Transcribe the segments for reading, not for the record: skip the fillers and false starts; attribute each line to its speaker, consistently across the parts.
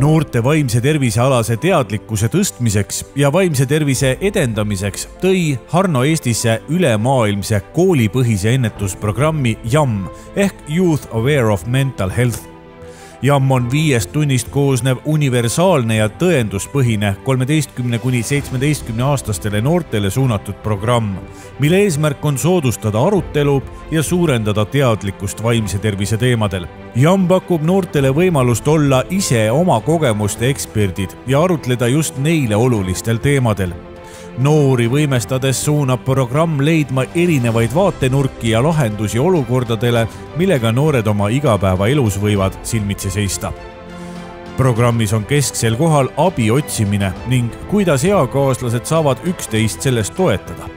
Speaker 1: Noorte vaimse tervise alase teadlikkuse tõstmiseks ja vaimse tervise edendamiseks tõi Harno Eestisse ülemaailmse koolipõhise ennetusprogrammi YAM ehk Youth Aware of Mental Health. YAM on 5 tunnist koosnev universaalne ja tõenduspõhine 13–17-aastastele noortele suunatud programm, mille eesmärk on soodustada arutelu ja suurendada teadlikkust vaimse tervise teemadel. YAM pakub noortele võimalust olla ise oma kogemuste eksperdid ja arutleda just neile olulistel teemadel. Noori võimestades suunab programm leidma erinevaid vaatenurki ja lahendusi olukordadele, millega noored oma igapäevaelus võivad silmitsi seista. Programmis on kesksel kohal abi otsimine ning kuidas eakaaslased saavad üksteist sellest toetada.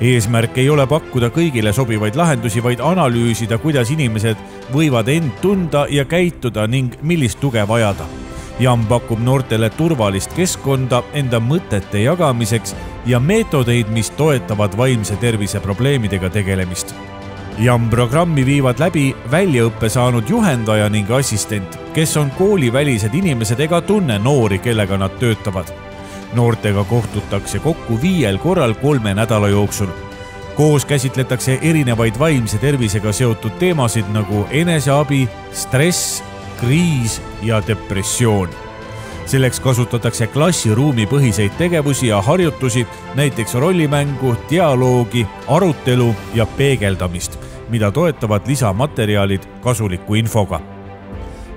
Speaker 1: Eesmärk ei ole pakkuda kõigile sobivaid lahendusi, vaid analüüsida, kuidas inimesed võivad end tunda ja käituda ning millist tuge vajada. YAM pakub noortele turvalist keskkonda enda mõtete jagamiseks ja meetodeid, mis toetavad vaimse tervise probleemidega tegelemist. YAM programmi viivad läbi väljaõppe saanud juhendaja ning assistent, kes on koolivälised inimesed ega tunne noori, kellega nad töötavad. Noortega kohtutakse kokku 5 korral 3 nädala jooksul. Koos käsitletakse erinevaid vaimse tervisega seotud teemasid nagu eneseabi, stress, kriis ja depressioon. Selleks kasutatakse klassiruumi põhiseid tegevusi ja harjutusi, näiteks rollimängu, dialoogi, arutelu ja peegeldamist, mida toetavad lisamaterjalid kasuliku infoga.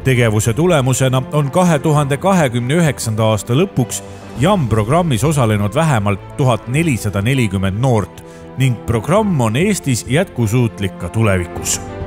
Speaker 1: Tegevuse tulemusena on 2029. aasta lõpuks YAM programmis osalenud vähemalt 1440 noort ning programm on Eestis jätkusuutlik ka tulevikus.